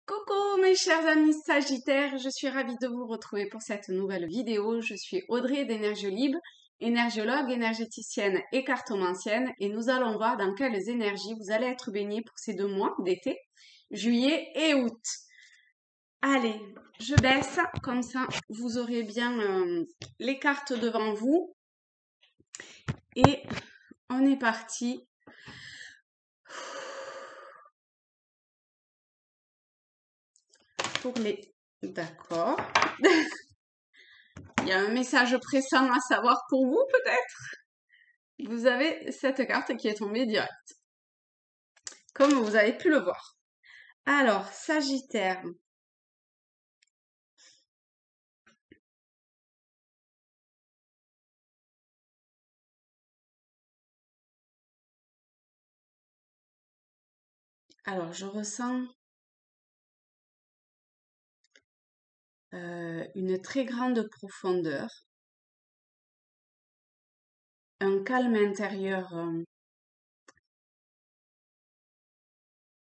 Coucou mes chers amis Sagittaires, je suis ravie de vous retrouver pour cette nouvelle vidéo. Je suis Audrey d'Énergie Libre, énergiologue, énergéticienne et cartomancienne et nous allons voir dans quelles énergies vous allez être baignés pour ces 2 mois d'été, juillet et août. Allez, je baisse, comme ça vous aurez bien les cartes devant vous et on est parti. Pour les... D'accord. Il y a un message pressant à savoir pour vous, peut-être. Vous avez cette carte qui est tombée direct, comme vous avez pu le voir. Alors, Sagittaire. Alors, je ressens une très grande profondeur, un calme intérieur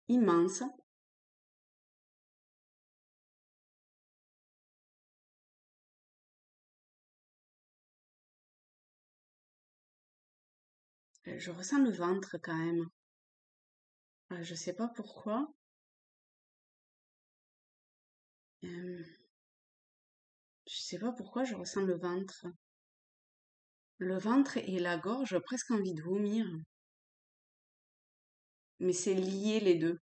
immense. Je ressens le ventre quand même. Je sais pas pourquoi. Je sais pas pourquoi je ressens le ventre. Le ventre et la gorge, presque envie de vomir. Mais c'est lié les deux.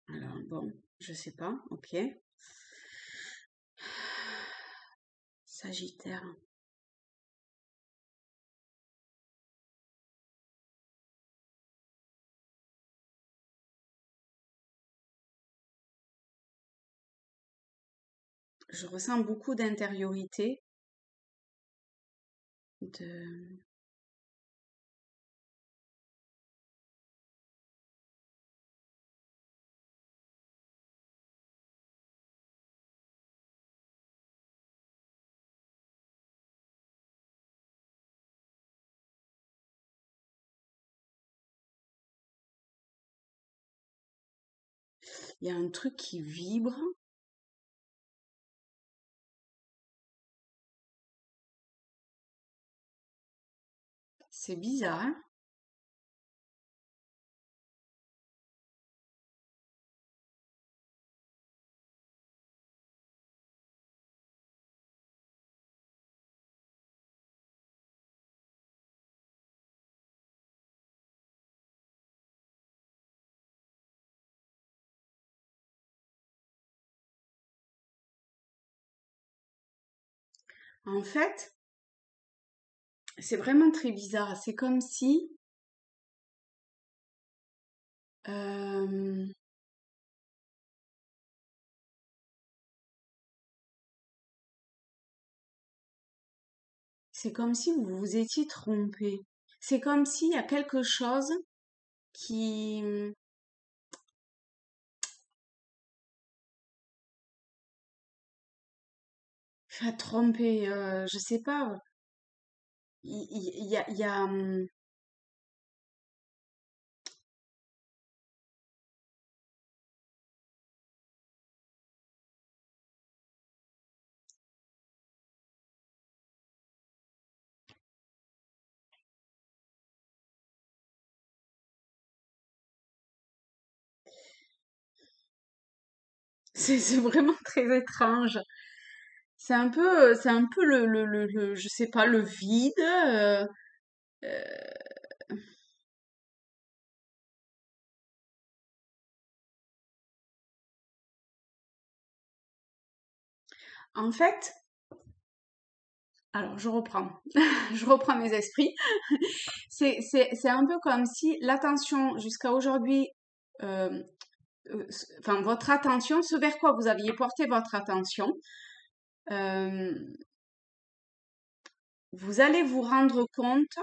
Alors bon, je sais pas, ok. Sagittaire. Je ressens beaucoup d'intériorité, de... Il y a un truc qui vibre. C'est bizarre, hein. En fait, c'est vraiment très bizarre. Euh, c'est comme si vous vous étiez trompé. C'est comme s'il y a quelque chose qui... Enfin, trompé, je sais pas. Il y a, c'est vraiment très étrange. C'est un peu je sais pas, le vide. Euh, En fait, alors je reprends, je reprends mes esprits. C'est un peu comme si l'attention jusqu'à aujourd'hui, euh, enfin votre attention, ce vers quoi vous aviez porté votre attention, euh, vous allez vous rendre compte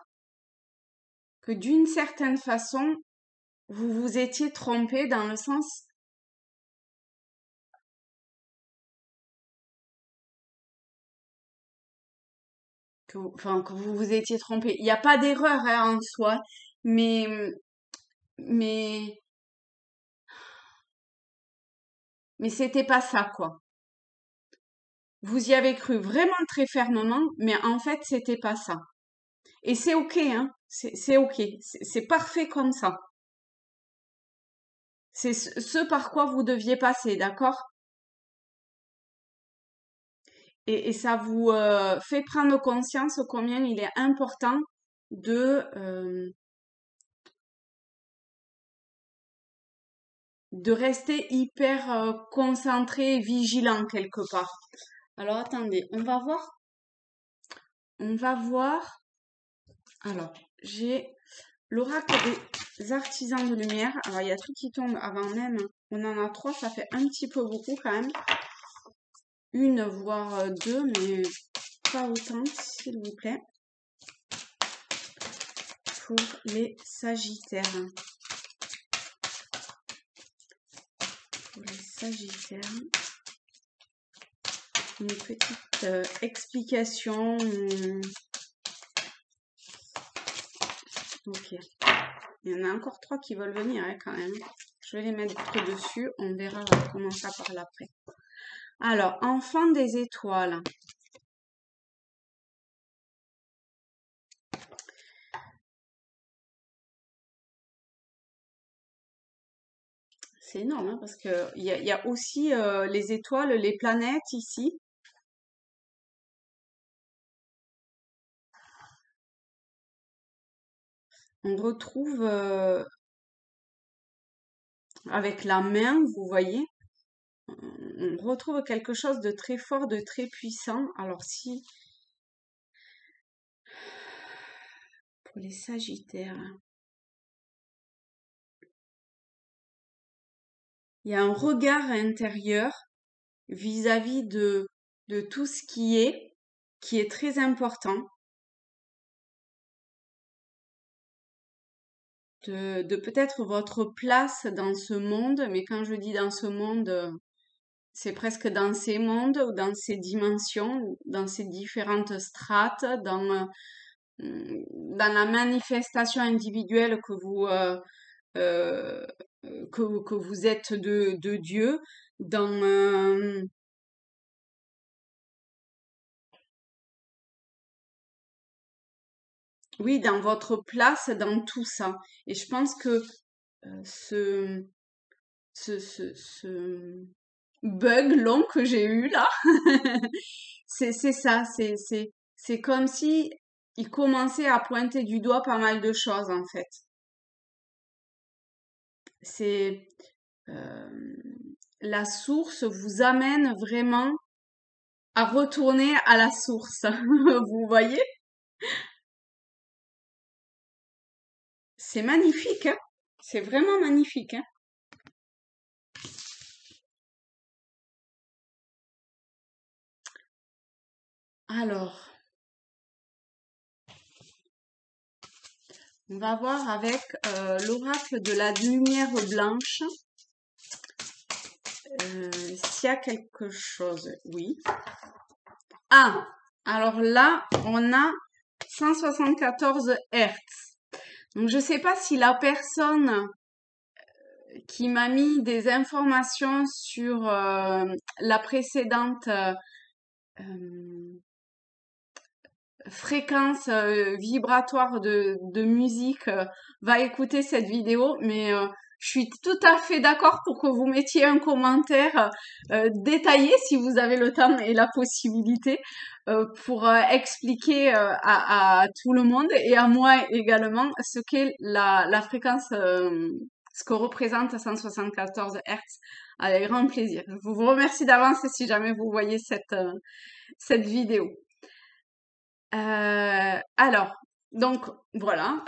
que d'une certaine façon, vous vous étiez trompé dans le sens que vous vous étiez trompé. Il n'y a pas d'erreur hein, en soi, mais, mais, mais c'était pas ça, quoi. Vous y avez cru vraiment très fermement, mais en fait, c'était pas ça. Et c'est ok, hein. C'est ok. C'est parfait comme ça. C'est ce par quoi vous deviez passer, d'accord? Et ça vous fait prendre conscience combien il est important de, euh, de rester hyper concentré et vigilant quelque part. Alors attendez, on va voir. On va voir. Alors, j'ai l'oracle des artisans de lumière. Alors, il y a tout qui tombe avant même. On en a trois, ça fait un petit peu beaucoup quand même. Une, voire deux, mais pas autant, s'il vous plaît. Pour les Sagittaires. Pour les Sagittaires. Une petite explication. Ok. Il y en a encore trois qui veulent venir hein, quand même. Je vais les mettre dessus. On verra comment ça parle après. Alors, enfant des étoiles. C'est énorme hein, parce que il y a aussi les étoiles, les planètes ici. On retrouve avec la main, vous voyez, on retrouve quelque chose de très fort, de très puissant. Alors si, pour les Sagittaires, il y a un regard intérieur vis-à-vis de tout ce qui est très important. De peut-être votre place dans ce monde, mais quand je dis dans ce monde, c'est presque dans ces mondes ou dans ces dimensions, dans ces différentes strates, dans la manifestation individuelle euh, que vous êtes de Dieu, dans, oui, dans votre place, dans tout ça. Et je pense que ce, ce bug long que j'ai eu là, c'est ça, c'est comme si il commençait à pointer du doigt pas mal de choses en fait. C'est euh, la source vous amène vraiment à retourner à la source. Vous voyez? C'est magnifique, hein? C'est vraiment magnifique, hein? Alors, on va voir avec l'oracle de la lumière blanche s'il y a quelque chose. Oui. Ah, alors là, on a 174 Hertz. Donc, je ne sais pas si la personne qui m'a mis des informations sur la précédente fréquence vibratoire de musique va écouter cette vidéo, mais je suis tout à fait d'accord pour que vous mettiez un commentaire détaillé si vous avez le temps et la possibilité pour expliquer à tout le monde et à moi également ce qu'est la fréquence, ce que représente 174 Hertz. Avec grand plaisir. Je vous remercie d'avance si jamais vous voyez cette vidéo. Alors, donc voilà,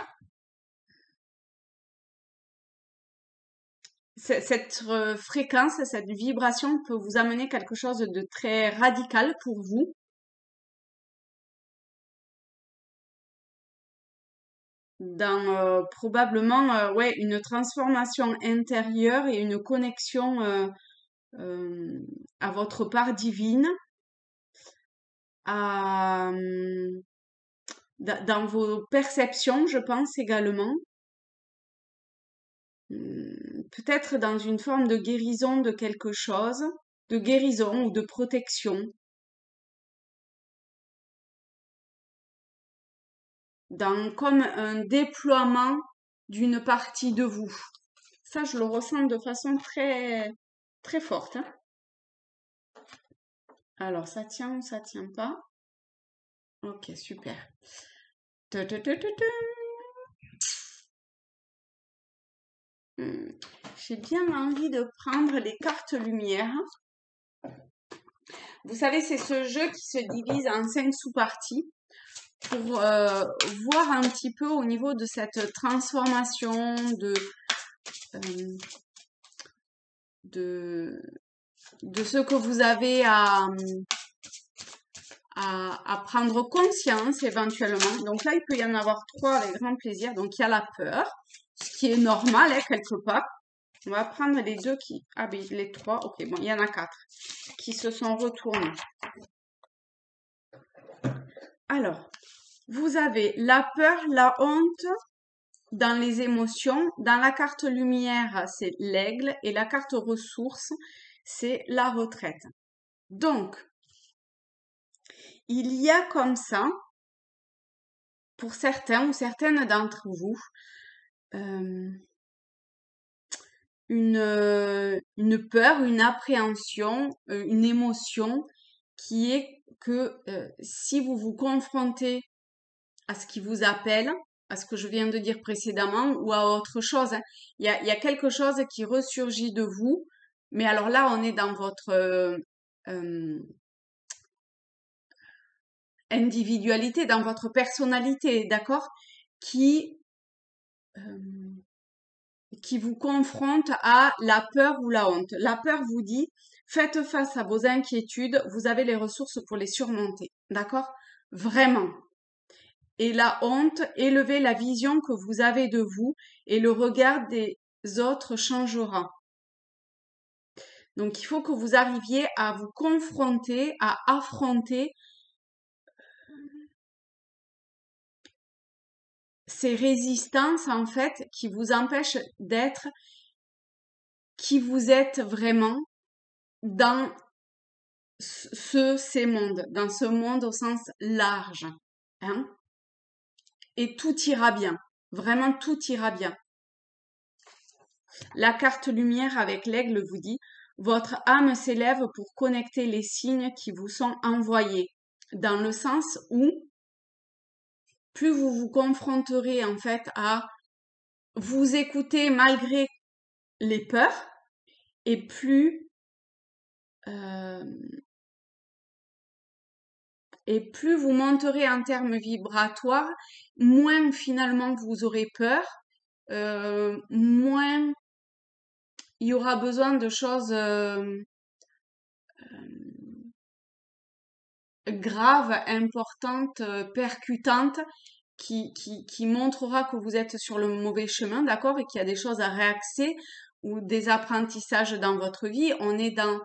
cette fréquence, cette vibration peut vous amener quelque chose de très radical pour vous. Dans probablement ouais, une transformation intérieure et une connexion euh, à votre part divine, à, dans vos perceptions, je pense également. Peut-être dans une forme de guérison de quelque chose, de guérison ou de protection, dans comme un déploiement d'une partie de vous. Ça, je le ressens de façon très, très forte, hein. Alors, ça tient ou ça tient pas? Ok, super. Tu, tu, tu, tu, tu. Hmm. J'ai bien envie de prendre les cartes lumière. Vous savez, c'est ce jeu qui se divise en 5 sous-parties pour voir un petit peu au niveau de cette transformation euh, de, de ce que vous avez à prendre conscience éventuellement. Donc là, il peut y en avoir 3 avec grand plaisir. Donc il y a la peur, ce qui est normal, hein, quelque part. On va prendre les 2 qui... Ah oui, les 3, ok, bon, il y en a 4 qui se sont retournés. Alors, vous avez la peur, la honte dans les émotions. Dans la carte lumière, c'est l'aigle et la carte ressources, c'est la retraite. Donc, il y a comme ça, pour certains ou certaines d'entre vous, une peur, une appréhension, une émotion qui est que si vous vous confrontez à ce qui vous appelle, à ce que je viens de dire précédemment ou à autre chose, hein, il y a quelque chose qui ressurgit de vous, mais alors là, on est dans votre euh, individualité, dans votre personnalité, d'accord, qui euh, qui vous confronte à la peur ou la honte. La peur vous dit, faites face à vos inquiétudes, vous avez les ressources pour les surmonter. D'accord? Vraiment. Et la honte, élevez la vision que vous avez de vous et le regard des autres changera. Donc il faut que vous arriviez à vous confronter, à affronter ces résistances en fait qui vous empêchent d'être qui vous êtes vraiment dans ces mondes, dans ce monde au sens large, hein, et tout ira bien. Vraiment, tout ira bien. La carte lumière avec l'aigle vous dit, votre âme s'élève pour connecter les signes qui vous sont envoyés, dans le sens où plus vous vous confronterez en fait à vous écouter malgré les peurs, et euh, plus vous monterez en termes vibratoires, moins finalement vous aurez peur, moins il y aura besoin de choses graves, importantes, percutantes, qui montrera que vous êtes sur le mauvais chemin, d'accord, et qu'il y a des choses à réaxer ou des apprentissages dans votre vie. On est dans,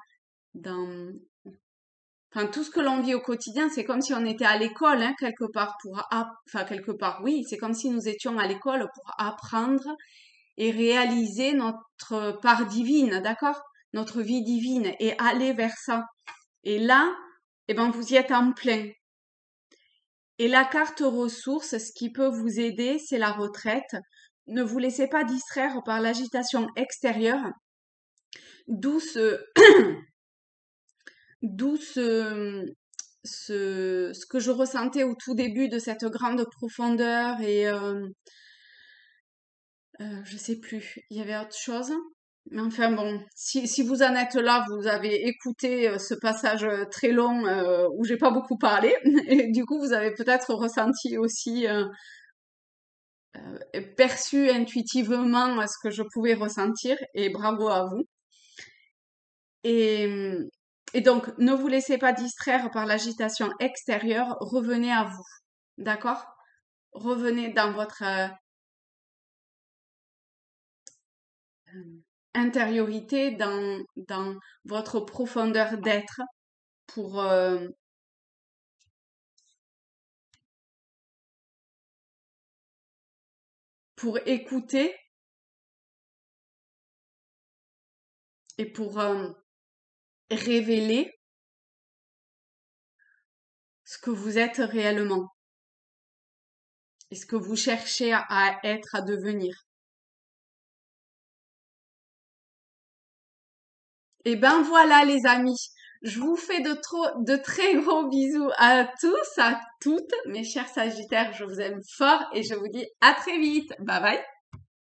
enfin, tout ce que l'on vit au quotidien, c'est comme si on était à l'école, hein, quelque part enfin, quelque part, oui, c'est comme si nous étions à l'école pour apprendre et réaliser notre part divine, d'accord? Notre vie divine et aller vers ça. Et là, eh ben, vous y êtes en plein. Et la carte ressources, ce qui peut vous aider, c'est la retraite. Ne vous laissez pas distraire par l'agitation extérieure, d'où ce, d'où ce que je ressentais au tout début de cette grande profondeur et je sais plus, il y avait autre chose. Mais enfin bon, si vous en êtes là, vous avez écouté ce passage très long où j'ai pas beaucoup parlé, et du coup vous avez peut-être ressenti aussi, perçu intuitivement ce que je pouvais ressentir, et bravo à vous. Et, et donc, ne vous laissez pas distraire par l'agitation extérieure, revenez à vous, d'accord? Revenez dans votre intériorité, dans votre profondeur d'être pour pour écouter et pour révéler ce que vous êtes réellement et ce que vous cherchez à être, à devenir. Et ben voilà les amis, je vous fais de très gros bisous à tous, à toutes, mes chers Sagittaires, je vous aime fort et je vous dis à très vite. Bye bye.